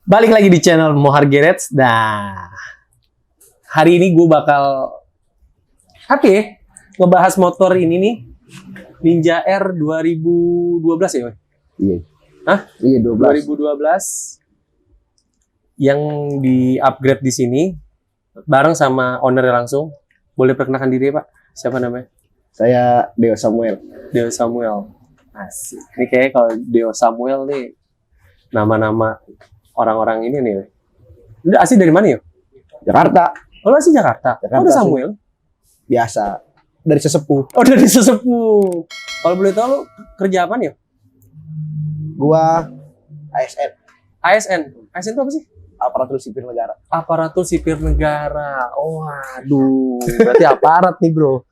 Balik lagi di channel Mohar Garage. Nah, hari ini gue bakal ngebahas motor ini nih, Ninja R 2012 ya? Iya. Hah? Iya, 2012 yang di-upgrade di sini bareng sama ownernya langsung. Boleh perkenalkan diri, Pak? Siapa namanya? Saya Deo Samuel. Deo Samuel. Asik. Ini kayaknya kalau Deo Samuel nih nama-nama orang-orang ini nih. Udah asli dari mana ya? Jakarta. Oh, lu asli Jakarta. Jakarta Oh, udah sih. Samuel. Biasa. Dari sesepuh. Oh, dari sesepuh. Kalau boleh tahu lu kerja apa nih? Gua ASN. ASN. ASN itu apa sih? Aparatur Sipil Negara. Aparatur Sipil Negara. Oh, aduh. Berarti aparat nih, Bro.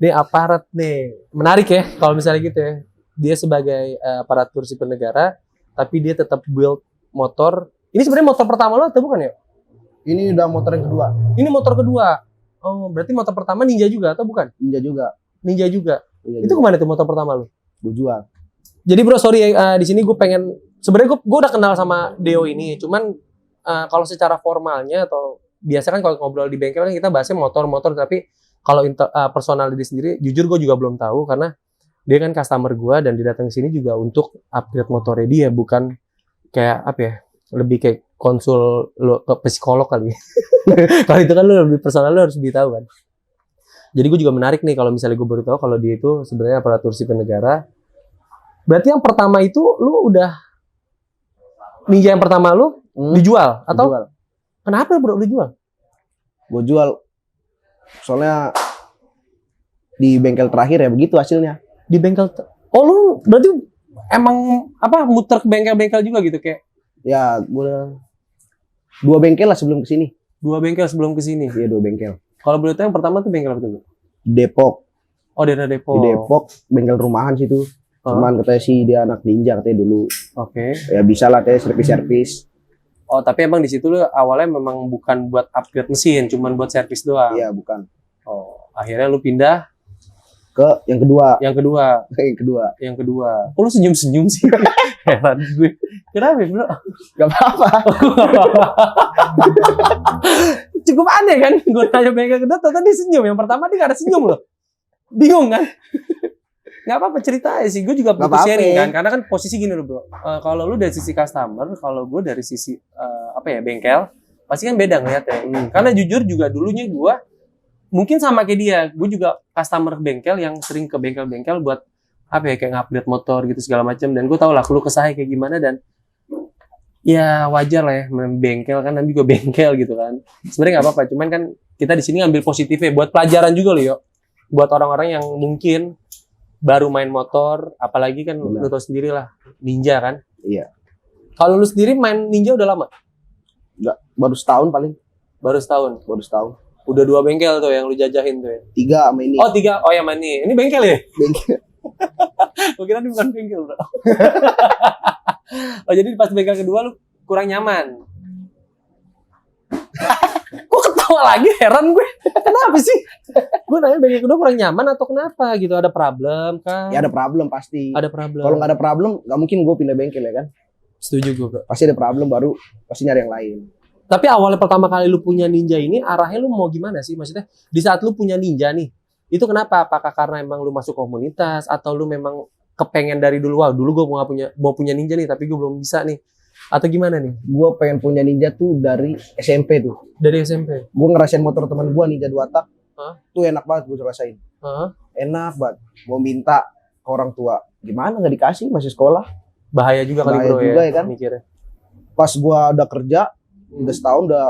Ini aparat nih. Menarik ya kalau misalnya gitu ya. Dia sebagai aparatur sipil negara, tapi dia tetap build motor. Ini sebenarnya motor pertama lo atau bukan ya? Ini udah motor yang kedua. Ini motor kedua. Oh, berarti motor pertama Ninja juga atau bukan? Ninja juga. Ninja juga. Ninja Itu juga. kemana tuh motor pertama lo? Gua jual. Jadi bro, sorry di sini gue pengen, sebenarnya gue udah kenal sama Deo ini, cuman kalau secara formalnya atau biasa kan kalau ngobrol di bengkel kan kita bahasnya motor-motor, tapi kalau personal diri sendiri, jujur gue juga belum tahu karena dia kan customer gue dan dia datang ke sini juga untuk upgrade motornya dia, bukan kayak apa ya, lebih kayak konsul lo ke psikolog kali. Kalau itu kan lo lebih personal, lo harus lebih tahu kan. Jadi gue juga menarik nih kalau misalnya gue baru tahu kalau dia itu sebenarnya aparatur sipil negara. Berarti yang pertama itu lu udah Ninja yang pertama lu dijual atau Jual. kenapa bro lu jual? Gua jual. Soalnya di bengkel terakhir ya begitu hasilnya. Di bengkel. Oh lu berarti emang apa muter ke bengkel-bengkel juga gitu kayak Ya, gua 2 bengkel lah sebelum kesini. 2 bengkel sebelum ke sini. Iya, 2 bengkel. Kalau boleh tahu yang pertama tuh bengkel apa tuh? Depok. Oh, daerah Depok. Di Depok bengkel rumahan situ. Cuman katanya sih dia anak ninja katanya dulu. Oke. Ya bisa lah katanya servis-servis. Oh, tapi emang di situ lu awalnya memang bukan buat upgrade mesin, cuman buat servis doang. Iya, bukan. Oh, akhirnya lu pindah Ke yang kedua. yang kedua. Yang kedua. Yang kedua. Kok lu senyum-senyum sih? Heran gue. Kenapa, bro? Gak apa-apa. Cukup aneh kan? Gue tanya bengkel kedua, ternyata dia senyum. Yang pertama dia gak ada senyum loh. Bingung kan? Gak apa-apa cerita aja sih. Gue juga butuh sharing kan. Karena kan posisi gini loh bro. Kalau lu dari sisi customer, kalau gue dari sisi bengkel, pasti kan beda ngeliatnya. Karena jujur juga dulunya gue mungkin sama kayak dia. Gue juga customer bengkel yang sering ke bengkel-bengkel buat kayak ngupdate motor gitu segala macam. Dan gue tau lah keluh kesah kayak gimana dan ya wajar lah ya, bengkel kan namanya juga bengkel gitu kan. Sebenarnya nggak apa-apa, cuman kan kita di sini ngambil positifnya buat pelajaran juga loh, yuk. Buat orang-orang yang mungkin baru main motor, apalagi kan lu tahu sendiri lah, Ninja kan. Iya. Kalau lu sendiri main Ninja udah lama? Enggak, baru setahun paling. Baru setahun. Baru setahun. Udah 2 bengkel tuh yang lu jajahin tuh ya. 3 sama ini. Oh 3, oh yang mana nih? Ini bengkel ya? Bengkel. Gue kira ini bukan bengkel bro. Oh jadi pas bengkel kedua lu kurang nyaman. Kok ketawa lagi, heran gue. Kenapa sih? Gue nanya bengkel kedua kurang nyaman atau kenapa gitu? Ada problem kan? Ya ada problem pasti. Ada problem. Kalau nggak ada problem, nggak mungkin gue pindah bengkel ya kan. Setuju gue bro. Pasti ada problem baru, pasti nyari yang lain. Tapi awalnya pertama kali lu punya Ninja ini, arahnya lu mau gimana sih? Maksudnya di saat lu punya Ninja nih, itu kenapa? Apakah karena emang lu masuk komunitas atau lu memang kepengen dari dulu? Wah dulu gue mau punya Ninja nih, tapi gue belum bisa nih. Atau gimana nih? Gue pengen punya Ninja tuh dari SMP tuh. Dari SMP? Gue ngerasain motor teman gue Ninja 2 tak. Hah? Tuh enak banget gue rasain. Hah? Enak banget. Mau minta ke orang tua. Gimana nggak dikasih, masih sekolah. Bahaya juga kali Bahaya bro juga ya, ya kan? mikirnya. Pas gue udah kerja, udah setahun, udah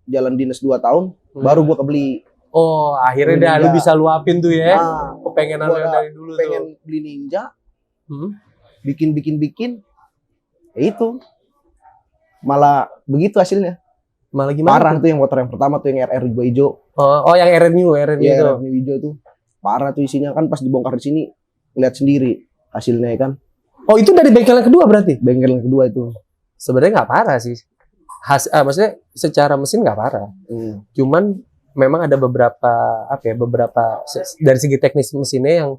jalan dinas 2 tahun, baru gue kebeli. Oh akhirnya dah lu bisa luapin tuh ya. Nah, Kepengenan lu yang dari dulu pengen tuh. beli Ninja, Hmm? bikin. Ya itu. Malah begitu hasilnya. Malah gimana? Parah tuh yang motor yang pertama tuh yang RR hijau. Oh yang RR-New Iya, itu. RR hijau tuh. Parah tuh isinya kan pas dibongkar di sini lihat sendiri hasilnya ya kan. Oh itu dari bengkel yang kedua berarti? Bengkel yang kedua itu. Sebenarnya nggak parah sih. Maksudnya secara mesin nggak parah. Cuman memang ada beberapa dari segi teknis mesinnya yang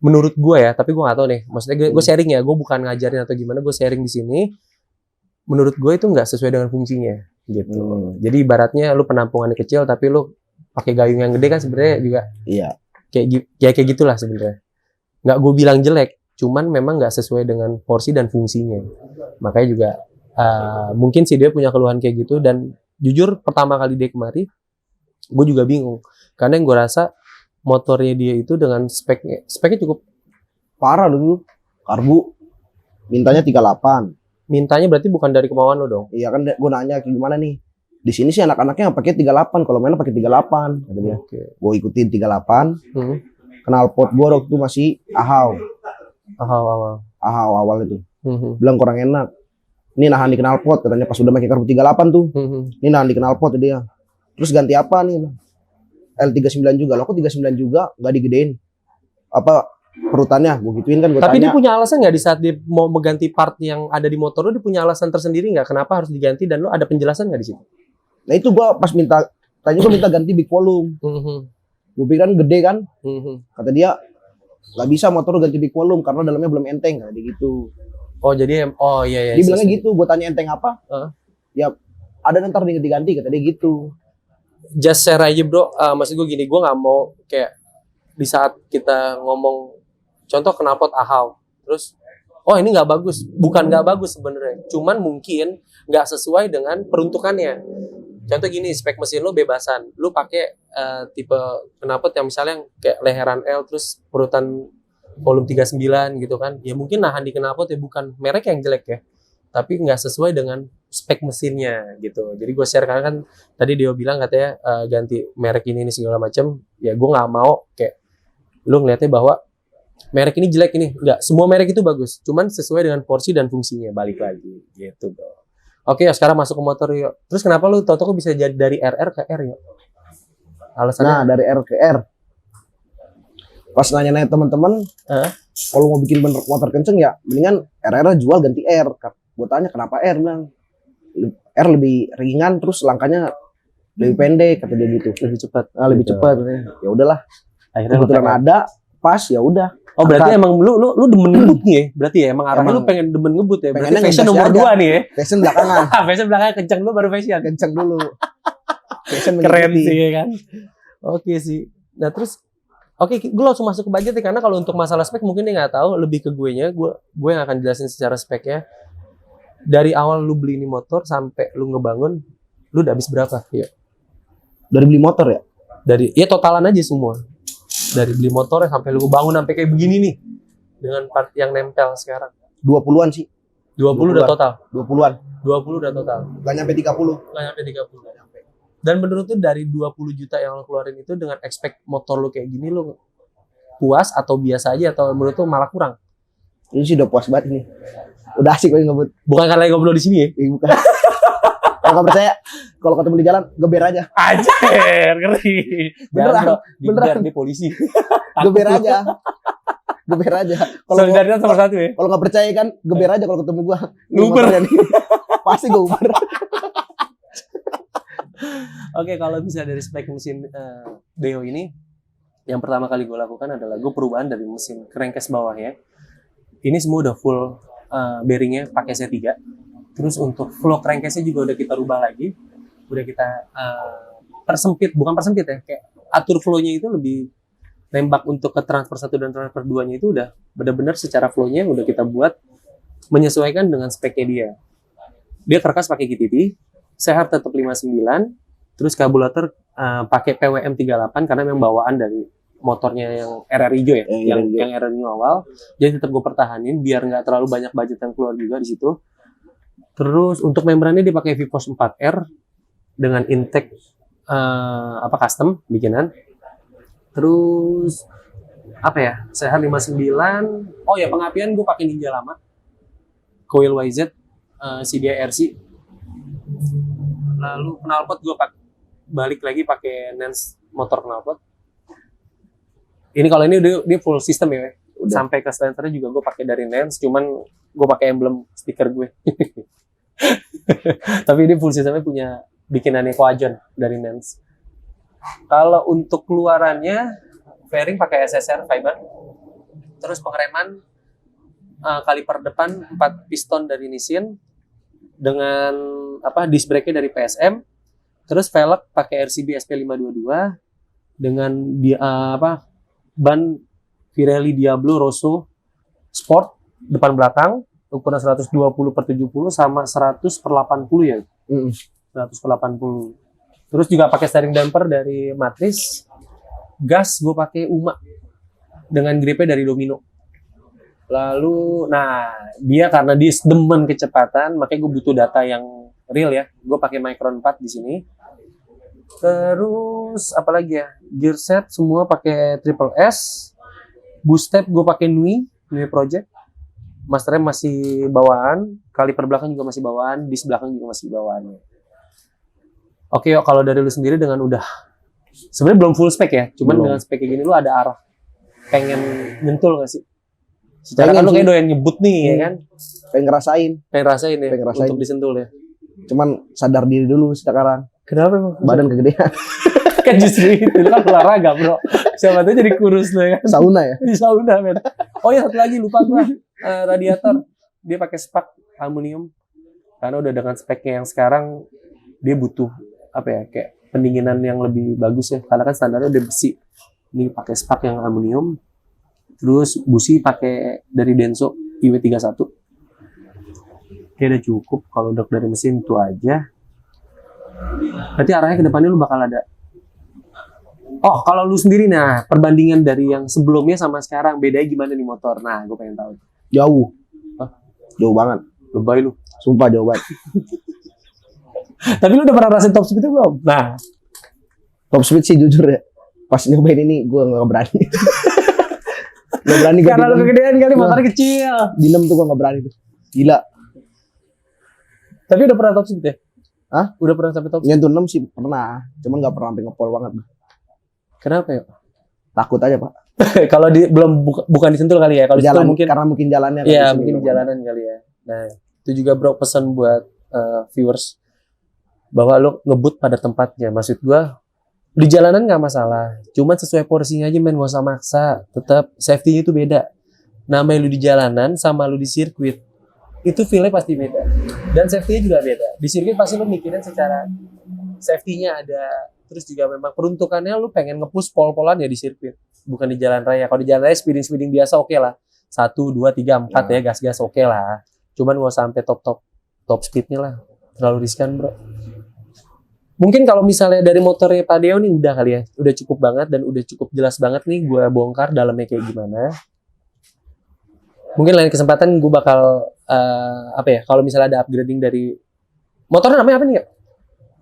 menurut gue ya, tapi gue nggak tahu nih. Maksudnya gue sharing ya, gue bukan ngajarin atau gimana, gue sharing di sini. menurut gue itu nggak sesuai dengan fungsinya gitu. Jadi ibaratnya lu penampungannya kecil tapi lu pakai gayung yang gede kan sebenarnya juga Iya. kayak gitulah sebenarnya. Nggak gue bilang jelek, cuman memang nggak sesuai dengan porsi dan fungsinya. Makanya juga mungkin sih dia punya keluhan kayak gitu, dan jujur pertama kali dia kemari gue juga bingung karena yang gue rasa motornya dia itu dengan speknya cukup Parah dulu. Karbu mintanya 38. mintanya, berarti bukan dari kemauan lo dong. Iya kan, gue nanya gimana nih. Di sini sih anak-anaknya pakai 38, kalau mainnya pakai 38 kata dia. Oke. Gue ikutin 38. Knalpot gue waktu itu masih ahau awal itu. Bilang kurang enak. Ini nahan di knalpot katanya, pas udah pakai karbu 38 tuh. Ini nahan di knalpot dia. Terus ganti apa nih? L39 juga. Loh kok 39 juga nggak digedein? Apa perutannya? Gue gituin kan, gue Tapi tanya. dia punya alasan nggak di saat dia mau mengganti part yang ada di motor lo, dia punya alasan tersendiri nggak kenapa harus diganti, dan lo ada penjelasan nggak di situ? Nah itu gue pas gue minta ganti big volume. Gue pikir kan gede kan. Kata dia nggak bisa motor ganti big volume karena dalamnya belum enteng, kayak gitu. Oh jadi iya. Dia bilangnya gitu. Gue tanya enteng apa? Ya ada ntar diganti kata dia gitu. Just share aja bro. Maksud gue gini, gue nggak mau kayak di saat kita ngomong contoh knalpot ahau, terus ini nggak bagus, bukan nggak bagus sebenarnya, cuman mungkin nggak sesuai dengan peruntukannya. Contoh gini, spek mesin lo bebasan, lo pakai tipe knalpot yang misalnya kayak leheran L terus perutan volume 39 gitu kan, ya mungkin nahan di knalpot ya bukan merek yang jelek ya, tapi nggak sesuai dengan spek mesinnya gitu. Jadi gue share karena kan tadi dia bilang katanya ganti merek ini segala macam, ya gue nggak mau kayak lu ngeliatnya bahwa merek ini jelek, ini nggak, semua merek itu bagus, cuman sesuai dengan porsi dan fungsinya, balik lagi gitu bro. Oke, sekarang masuk ke motor yuk. Terus kenapa lu tau-tau bisa jadi dari RR ke R yuk? Alasannya? Nah dari R ke R, pas nanya-nanya teman-teman, kalau mau bikin motor kenceng ya mendingan RR jual ganti R. Gue tanya kenapa R, bilang R lebih ringan, terus langkahnya lebih pendek kata dia gitu. Lebih cepat. Lebih cepat. Ya udahlah. Akhirnya kebetulan ada, pas ya udah. Oh berarti emang lu demen ngebut nih ya? Berarti ya emang arahnya lu pengen demen ngebut ya? Berarti fashion nomor 2 nih ya? Fashion belakangan. Fashion belakangan, kenceng dulu baru fashion. Kenceng dulu. Fashion keren sih ya kan? Oke sih. Nah terus, gue langsung masuk ke budget ya, karena kalau untuk masalah spek mungkin dia nggak tahu, lebih ke gue yang akan jelasin secara speknya. Dari awal lu beli ini motor sampai lu ngebangun, lu udah habis berapa? Ya. Dari beli motor ya? Ya totalan aja semua. Dari beli motornya sampai lu bangun sampai kayak begini nih. Dengan part yang nempel sekarang. 20-an sih. 20 udah total? 20-an. 20 udah total? Gak nyampe 30. Gak nyampe 30. Dan menurut lu dari 20 juta yang lu keluarin itu, dengan expect motor lu kayak gini, lu puas atau biasa aja, atau menurut lu malah kurang? Ini sih udah puas banget nih. Udah asik gue ngebut. Bukan karena ngobrol di sini ya? Iya bukan. Kalau nggak percaya, kalau ketemu di jalan, geber aja. Anjir, ngeri. Beneran. Di polisi. Geber aja. Geber aja. Solidaritas nomor 1 ya? Kalau nggak percaya kan, geber aja kalau ketemu gua. Uber. Pasti gua Uber. Oke, kalau bisa dari spek mesin Deo ini, yang pertama kali gue lakukan adalah gue perubahan dari mesin crankcase bawahnya. Ini semua udah full bearingnya pakai C3. Terus untuk flow crankcase-nya juga udah kita rubah lagi. Udah kita bukan persempit ya, kayak atur flow-nya itu lebih nembak untuk ke transfer 1 dan transfer 2-nya itu udah benar-benar secara flow-nya udah kita buat menyesuaikan dengan speknya dia. Dia karkas pakai GTT, sehat tetap 59, terus karburator pakai PWM 38 karena memang bawaan dari motornya yang RR hijau ya, yang RR new awal. Jadi tetap gue pertahanin biar nggak terlalu banyak budget yang keluar juga di situ. Terus untuk membrannya dipakai Vipos 4R dengan intake custom bikinan. Terus apa ya? Sehat 59. Oh ya, pengapian gue pakai Ninja lama. Coil YZ CDI RC. Lalu knalpot gue balik lagi pakai Nance motor knalpot. Ini kalau ini dia full system ya. Udah. Sampai ke stancernya juga gue pakai dari Nance, cuman gue pakai emblem stiker gue. Tapi ini full systemnya punya bikinannya Coajon dari Nance. Kalau untuk keluarannya, fairing pakai SSR fiber. Terus pengereman kaliper depan 4 piston dari Nissin. dengan disc brake-nya dari PSM, terus velg pakai RCB SP522 dengan ban Pirelli Diablo Rosso Sport depan belakang ukuran 120/70 sama 100/80 ya. 100/80. Terus juga pakai steering damper dari Matris. Gas gue pakai UMA dengan gripnya dari Domino. Lalu, dia karena dia demen kecepatan, makanya gue butuh data yang real ya. Gue pakai Micron 4 di sini. Terus apalagi ya? Gear set semua pakai Triple S. Boost step gue pakai Nui Project. Master rem masih bawaan, kaliper belakang juga masih bawaan, disc belakang juga masih bawaan. Oke, yuk kalau dari lu sendiri dengan udah sebenarnya belum full spek ya, cuman dengan spek kayak gini lu ada arah pengen nyentul gak sih? Secara kan lu kayak doyan nyebut nih ya kan? Pengen ngerasain ya, untuk disentul ya. Cuman sadar diri dulu sekarang. Kenapa emang? Badan kegedean. Kan justru itu kan olahraga bro. Siapa tuh jadi kurus lo ya kan? Sauna ya? Di sauna men. Oh ya satu lagi lupa gua. Radiator dia pakai spak aluminium karena udah dengan speknya yang sekarang dia butuh kayak pendinginan yang lebih bagus ya karena kan standarnya udah besi. Ini pakai spak yang aluminium, terus busi pakai dari Denso IW31. Oke udah cukup kalau udah dari mesin itu aja. Berarti arahnya ke depannya lu bakal ada. Oh kalau lu sendiri perbandingan dari yang sebelumnya sama sekarang bedanya gimana nih motor? Nah gue pengen tahu. Jauh. Jauh banget. Lebay lu. Sumpah jauh banget. Tapi lu udah pernah rasain top speed belum? Nah. Top speed sih jujur ya. Pas nyobain ini gue gak berani. Gak berani. Karena lu kegedean kali motor kecil. Dinem tuh gue gak berani tuh. Gila. Tapi udah pernah top speed ya? Hah? Udah pernah sampai top speed? Nyentuh 6 sih pernah. Cuman gak pernah sampai ngepol banget. Kenapa ya? Takut aja pak. Kalau bukan disentul kali ya. Kalau jalan mungkin karena mungkin jalannya. Iya mungkin di jalanan kali ya. Nah itu juga bro pesan buat viewers bahwa lo ngebut pada tempatnya. Maksud gua di jalanan nggak masalah. Cuman sesuai porsinya aja men, nggak usah maksa. Tetap safety-nya itu beda. Namanya lu di jalanan sama lu di sirkuit itu feel-nya pasti beda. Dan safety-nya juga beda. Di sirkuit pasti lu mikirin secara safety-nya ada. Terus juga memang peruntukannya lu pengen nge-push pol-polan ya di sirkuit, bukan di jalan raya. Kalau di jalan raya speeding biasa oke lah. 1, 2, 3, 4 ya gas-gas oke lah. Cuman gak sampai top speednya lah. Terlalu riskan bro. Mungkin kalau misalnya dari motornya Pak Deo nih udah kali ya. Udah cukup banget dan udah cukup jelas banget nih gue bongkar dalamnya kayak gimana. Mungkin lain kesempatan gue bakal kalau misalnya ada upgrading dari motornya namanya apa nih ya?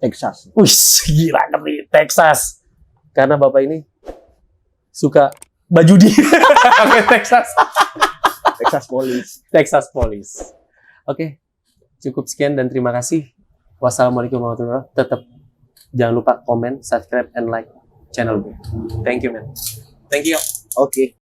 Texas. Wih, gila keren Texas. Karena bapak ini suka baju di Texas. Texas Police. Oke, cukup sekian dan terima kasih. Wassalamualaikum warahmatullahi wabarakatuh. Tetap jangan lupa komen, subscribe, and like channel gue. Thank you man. Thank you. Oke.